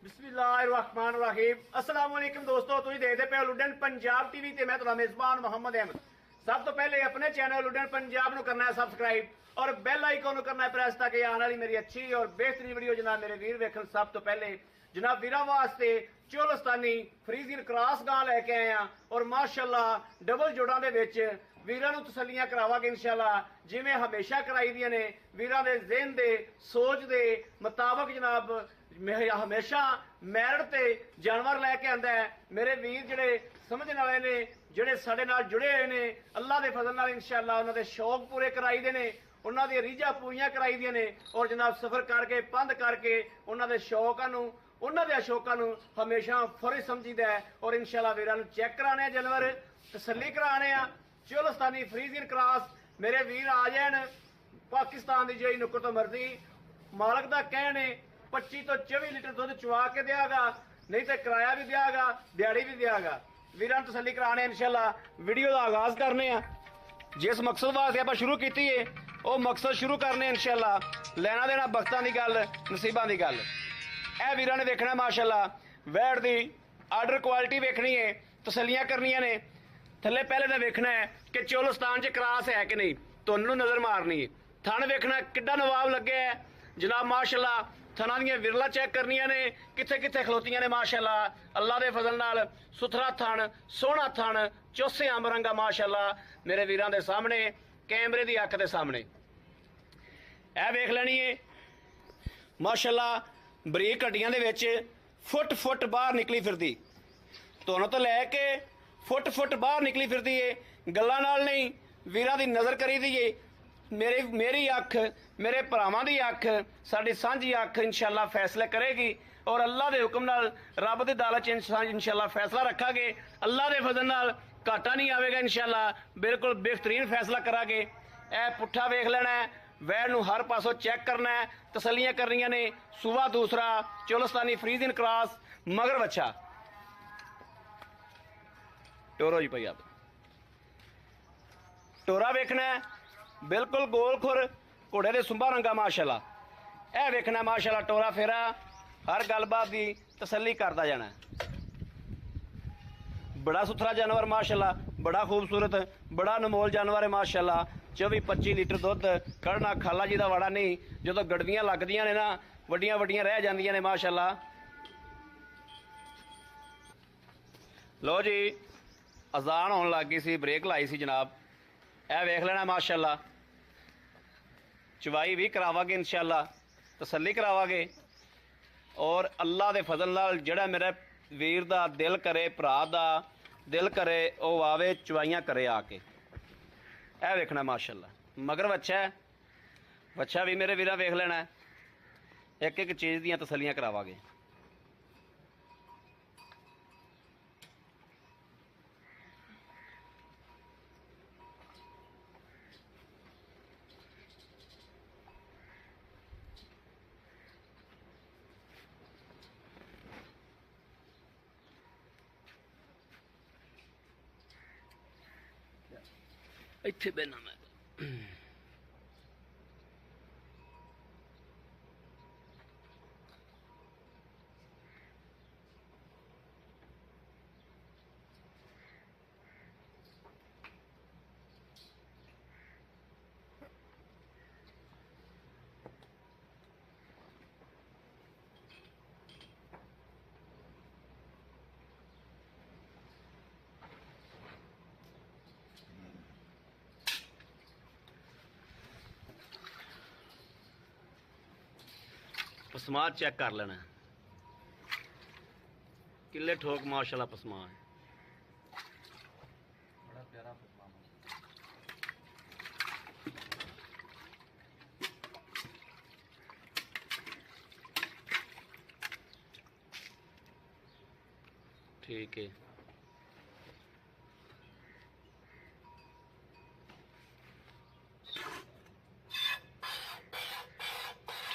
बिस्मिल्लाहिर्रहमानिर्रहीम अस्सलाम वालेकुम दोस्तों, तुम देखते पे लुडन पंजाब टीवी ते मैं तुम्हारा मेजबान मोहम्मद अहमद। सब तो पहले अपने चैनल लुडन पंजाब नु करना है सब्सक्राइब और बेल आइकन नु करना है प्रेस ताकि आने वाली मेरी अच्छी और बेहतरीन वीडियो जनाब मेरे वीर वेखन। सब तो पहले जनाब वीरा वास्ते चोलस्तानी फ्रीजियन क्रॉस गां लैके आए हैं और माशाअल्लाह डबल जोड़ा दे विच वीरां नूं तसल्लियां करावांगे इंशाअल्लाह, जिवें हमेशा कराई दियां ने। वीरां दे ज़हन दे सोच दे मुताबिक जनाब हमेशा मैरिट ते जानवर लैके आंदा है। मेरे वीर जिहड़े समझण वाले ने, जिहड़े साडे नाल जुड़े हुए ने, अल्लाह दे फजल नाल इंशाअल्लाह उन्हां दे शौक पूरे कराई दे ने, उन्हां दी रीझां पूरीआं कराई दियां ने और जनाब सफर करके पंध करके उन्हां दे शौकां नूं उन्हां दे शौकां नूं हमेशा फर्ज समझीदा है। और इंशाअल्लाह वीरां नूं चैक कराने जानवर तसल्ली कराने आ। चोलस्तानी फ्रीजियन क्रॉस मेरे वीर आ जान। पाकिस्तान की जी नुक्कर तो मर्जी मालक का कहने 25 तो 24 लीटर दुध चुवा के देगा, नहीं तो किराया भी देगा, दिहाड़ी भी देगा। वीरां तसल्ली कराने इंशाअल्लाह वीडियो का आगाज करने आ। जिस मकसद वास्ते आप शुरू की है वो मकसद शुरू करने इंशाअल्लाह। लेना देना बख्तां की गल, नसीबां की गल। यह वीरां ने देखना माशाअल्लाह वैट की आर्डर क्वालिटी वेखनी है, तसल्लियां करनियां ने। थले पहले तो वेखना है कि चोलस्तान च क्रॉस है कि नहीं, तुहानू नज़र मारनी है। थन वेखना किड्डा नवाब लगे है जनाब माशाअल्लाह। थना दी विरला चेक करनियां ने, किथे किथे खलोतियां ने माशाअल्लाह। अल्लाह दे फजल नाल सुथरा थन, सोहना थन, चोसे अंब रंगा माशाअल्लाह मेरे वीरां दे सामने, कैमरे दी अख दे सामने। ए वेख लेनी है माशाअल्लाह बरीक हड्डियां दे विच फुट फुट बाहर निकली फिरदी, तुहानू तो लैके फुट बाहर निकली फिरदी है। गल्लां नाल नहीं, वीरां दी नज़र करी दी है। मेरी अख, मेरे भरावां दी अख, साडी सांझी अख इंशाअल्लाह फैसले करेगी और अल्लाह दे हुक्म नाल रब दे दालत च इंशाअल्लाह फैसला रखांगे। अल्लाह दे फजल नाल घाटा नहीं आवेगा इंशाअल्लाह, बिल्कुल बेहतरीन फैसला करांगे। ए पुट्ठा वेख लेना है, वैर नूं हर पासों चेक करना है, तसल्लियां करनियां ने। सूबा दूसरा चोलस्तानी फ्रीजियन क्रॉस मगर बच्चा टोरो जी भाई आप टोरा वेखना है, बिल्कुल गोल खुर घोड़े दे सुंबा रंगा माशाअल्लाह। यह वेखना माशाअल्लाह टोरा फेरा हर गलबात की तसल्ली करता जाना। बड़ा सुथरा जानवर माशाअल्लाह, बड़ा खूबसूरत, बड़ा अनमोल जानवर है माशाअल्लाह। 24-25 लीटर दुध कड़ना खाला जी का वाड़ा नहीं, जो गड़वियां लगदियां ने ना वड्डियां वड्डियां रह जांदियां ने माशाअल्लाह। लो जी अजान होने लग गई सी, ब्रेक लाई सी जनाब। यह वेख लेना माशाअल्लाह, चवाई भी करावांगे इंशाअल्लाह, तसल्ली करावांगे और अल्लाह दे फजल नाल जिहड़ा मेरे वीर दा दिल करे, भरा दा दिल करे, वो आवे चवाइयां करे आके। यह वेखना माशाअल्लाह मगर बच्चा भी मेरे वीरा वेख लेना, एक एक चीज़ दियां तसल्लियां करावांगे। इत्थे बहना मैं पसमाद चेक कर लेना, किले ठोक माशाल्लाह पसमाद बड़ा प्यारा पसमाद। ठीक है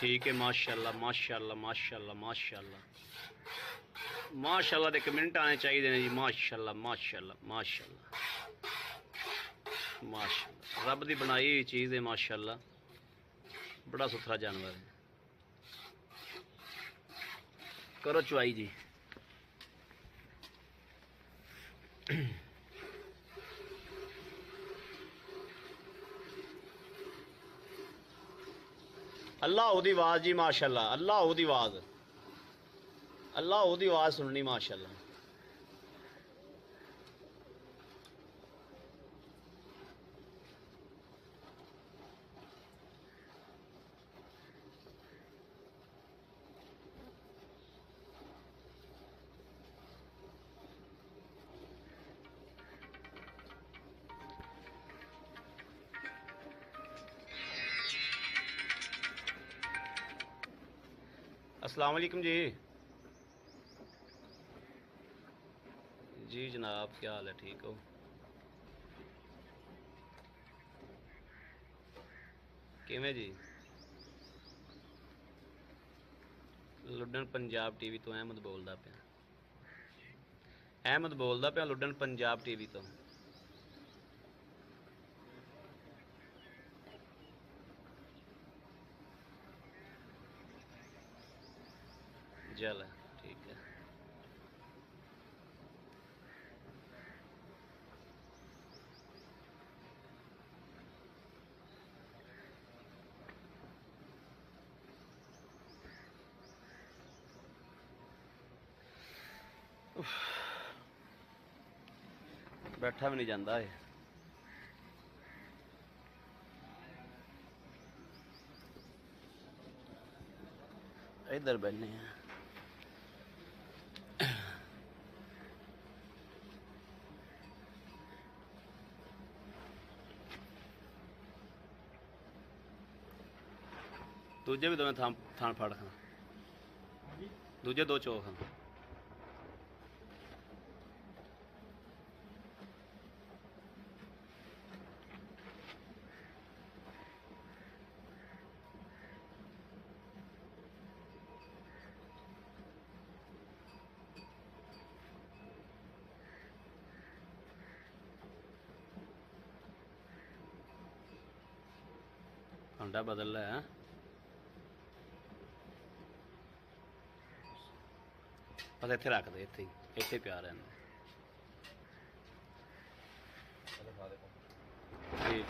ठीक है माशाल्लाह माशाल्लाह माशाल्लाह माशाल्लाह माशाल्लाह दे कमेंट आने चाहिए ने जी। माशाल्लाह माशाल्लाह माशाल्लाह माशाल्लाह रब दी बनाई हुई चीज़ है माशाल्लाह, बड़ा सुथरा जानवर है। करो चुवाई जी। अल्लाह दी आवाज़ जी माशाल्लाह, अल्लाह दी आवाज़, अल्लाह दी आवाज़ सुननी माशाल्लाह। अस्सलाम वालेकुम जी। जी जनाब, क्या हाल है, ठीक हो? किवें जी? लुडन पंजाब टीवी तो अहमद बोलदा पिया, अहमद बोलदा पिया लुडन पंजाब टीवी तो। चल ठीक है। बैठा भी नहीं जाता है। इधर बैठने हैं। दूजे भी तुम्हें थान फाड़ खां, दूजे दो चो खां। भांडा बदल है बस इत्थे रख दे, इत्थे प्या रहने ठीक।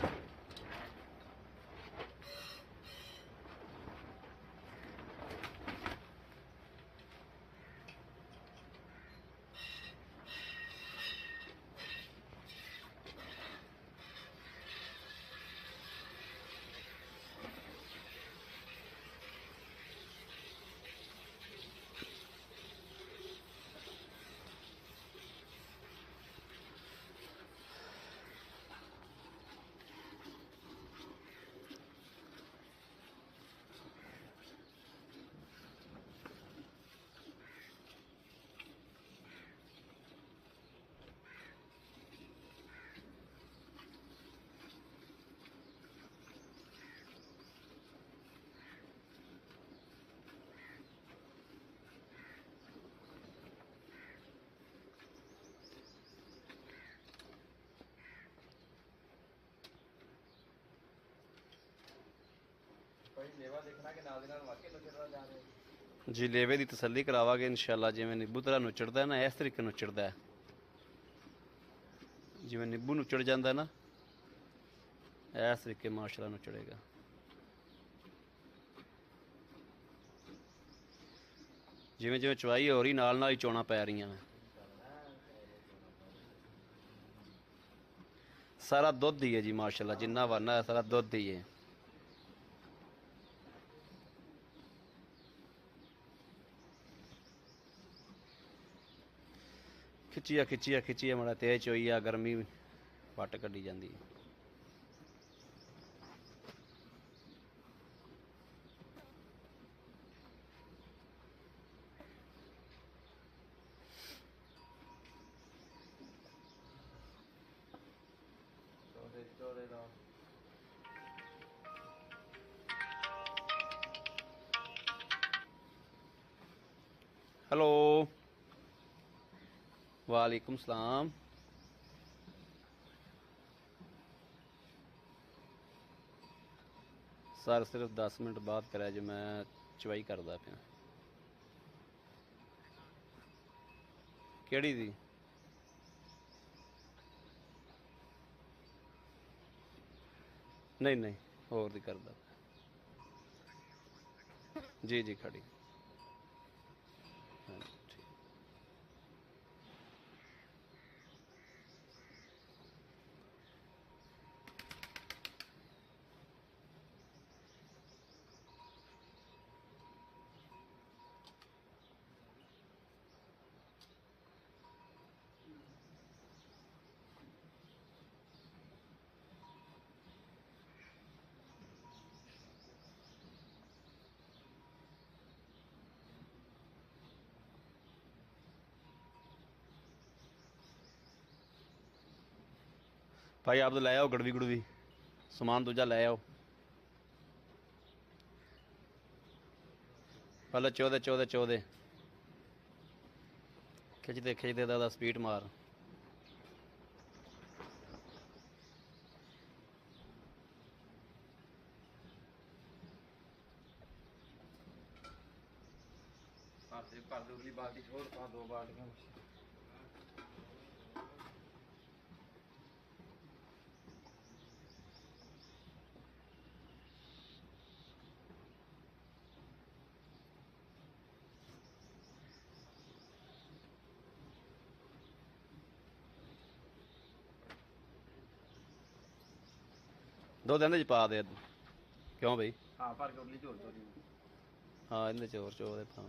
जी लेवे की तसली करावांगे इंशाअल्लाह। जिवें नींबू तरह नुचड़दा है ना, इस तरीके नुचड़दा है। जिवें नींबू नुचड़ जाता है ना, इस तरीके माशाअल्लाह नुचड़ेगा। जिवें जिवें चवाई हो रही नाल नाल ही चोणां पै रही हैं। सारा दुध ही है जी माशाअल्लाह, जिन्ना वरना है सारा दुध ही है। खिचिया खिचिया खिचिया माड़ा तेज होई आ, गर्मी वट कड्डी जाती है। हेलो वालेकुम सलाम। सर सिर्फ 10 मिनट बाद करा जो मैं चवाई करदा पिया। ਕਿਹੜੀ ਦੀ? ਨਹੀਂ ਨਹੀਂ, ਹੋਰ ਦੀ ਕਰਦਾ ਜੀ ਜੀ, ਖੜੀ। ਹਾਂਜੀ ਠੀਕ। ਭਾਈ ਆਪ ਤਾਂ ਲੈ ਆਓ ਗੜਵੀ ਗੁੜਵੀ, ਸਮਾਨ ਦੂਜਾ ਲੈ ਆਓ। ਪਹਿਲਾਂ 14 14 14 ਖਿੱਚਦੇ ਖਿੱਚਦੇ ਦਾ ਸਪੀਡ ਮਾਰ। भर दो, अगली बाल्टी छोड़ पा, 2 बाल्टियां। ਦੁੱਧ ਇਹਦੇ ਚ ਪਾ ਦੇ, ਕਿਉਂ ਬਈ? हाँ भर के उगली झोल दो जी। ਹਾਂ ਇਹਦੇ ਚ ਹੋਰ ਚੋ ਦੇ ਪਾ।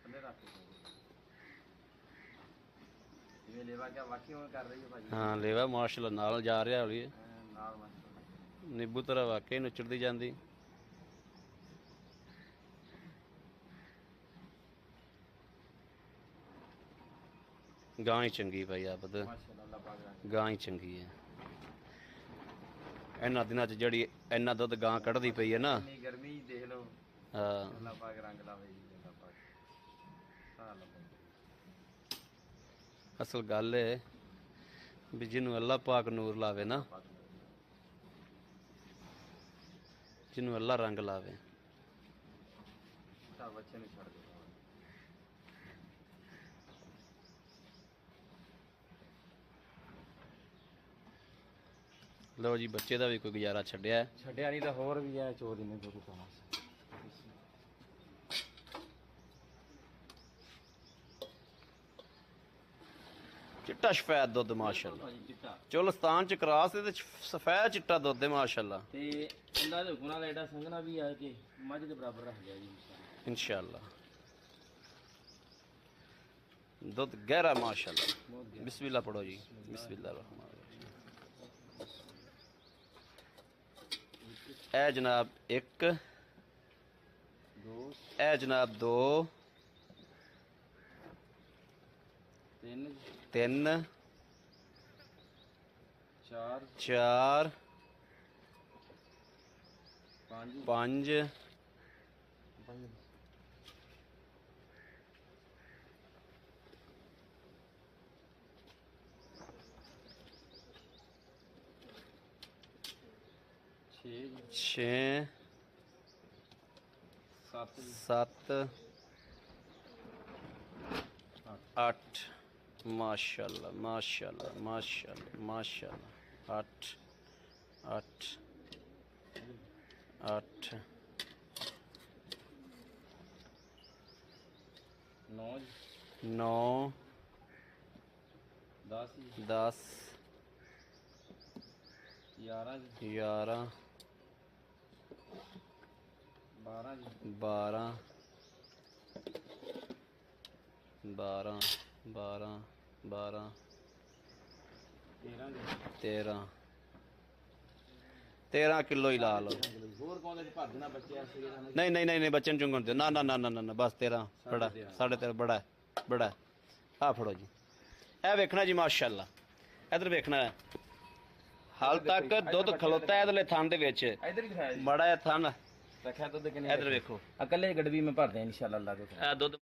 थल्ले रख के जिवें लेवा क्या वाकई में कर रही है भाजी। ਹਾਂ ਲੇਵਾ ਮਾਸ਼ਾਅੱਲਾ ਨਾਲ ਜਾ ਰਿਹਾ ਹੌਲੀ। नाल माशाल्लाह। ਨਿੰਬੂ ਤਰ੍ਹਾਂ ਵਾਕਈ ਨੁੱਚੜਦੀ ਜਾਂਦੀ। ਗਾਂ ਹੀ ਚੰਗੀ ਭਾਈ ਆਪ ਤਾਂ, माशाल्लाह अल्लाह पाक रंग। ਗਾਂ ਹੀ ਚੰਗੀ ਹੈ। ਇਹਨਾਂ ਦਿਨਾਂ 'ਚ ਜਿਹੜੀ ਇੰਨਾ ਦੁੱਧ ਗਾਂ ਕੱਢਦੀ ਪਈ ਹੈ ਨਾ। इतनी गर्मी देख लो, ਹਾਂ अल्लाह पाक रंग लावे जी, अल्लाह पाक। हाँ लो ਅਸਲ ਗੱਲ ਹੈ ਵੀ ਜਿਹਨੂੰ ਅੱਲਾਹ ਪਾਕ ਨੂਰ ਲਾਵੇ ਨਾ, पाक। ਜਿਹਨੂੰ ਅੱਲਾਹ ਰੰਗ ਲਾਵੇ। चल बच्चे ने छड़ दो। ਲਓ ਜੀ ਬੱਚੇ ਦਾ ਵੀ ਕੋਈ ਗੁਜ਼ਾਰਾ ਛੱਡਿਆ ਹੈ। ਛੱਡਿਆ ਨਹੀਂ ਤਾਂ ਹੋਰ ਵੀ ਹੈ, ਚੋਰੀ ਨੇ ਕੋਈ ਪਾਣਾ। ਚਿੱਟਾ ਸਫੈਦ ਦੁੱਧ ਮਾਸ਼ਾਅੱਲਾ। ਭਾਜੀ ਚਿੱਟਾ ਚੁਲਸਤਾਨ ਚ ਕਰਾਸ ਤੇ ਸਫੈਦ ਚਿੱਟਾ ਦੁੱਧ ਹੈ ਮਾਸ਼ਾਅੱਲਾ। ਤੇ ਅੱਲਾ ਦੇ ਹੁਕਮ ਨਾਲ ਐਡਾ ਸੰਘਣਾ ਵੀ ਆ ਕਿ ਮੱਝ ਦੇ ਬਰਾਬਰ ਰੱਖ ਲਿਆ ਜੀ इंशाल्लाह दुध गहरा माशाल्लाह। बहुत गहरा। बिस्मिल्लाह पढ़ो जी। बिस्मिल्लाह रहमान रहीम। ए जनाब एक, दो, ए जनाब दो, तीन, तीन, चार, चार, पाँच, पांच, छः, सात, सत्त, अठ। माशाल्लाह माशाल्लाह माशाल्लाह माशाल्लाह। अठ अठ अठ, नौ, नौ, दस, दस, ग्यारह, ग्यारह, बारह, बारह, बारह, बारह, बारह, तेरह, तेरह, 13 किलो ही ला लो। ਹੋਰ ਪਾਉਂਦੇ ਭਰ ਦੇਣਾ ਬੱਚੇ ਐਸੇ ਇਹਨਾਂ ਨੇ। नहीं नहीं नहीं नहीं बच्चे चुंगन दो ना ना ना ना ना ना बस 13 बड़ा 13.5 बड़ा है बड़ा है। आ फड़ो जी ए वेखना जी माशाल्लाह इधर वेखना है हाल तक दुध खलोता है इधरले थान दे विच ਇਧਰ ਹੀ ਦਿਖਾਇਆ ਜੀ बड़ा है थान ਰੱਖਿਆ ਦੁੱਧ ਕਿੰਨੇ इधर वेखो ਇਕੱਲੇ ਗੜਵੀ ਮੈਂ ਭਰਦੇ ਇਨਸ਼ਾਅੱਲਾ ਅੱਲਾਹ ਦੇ ए दुध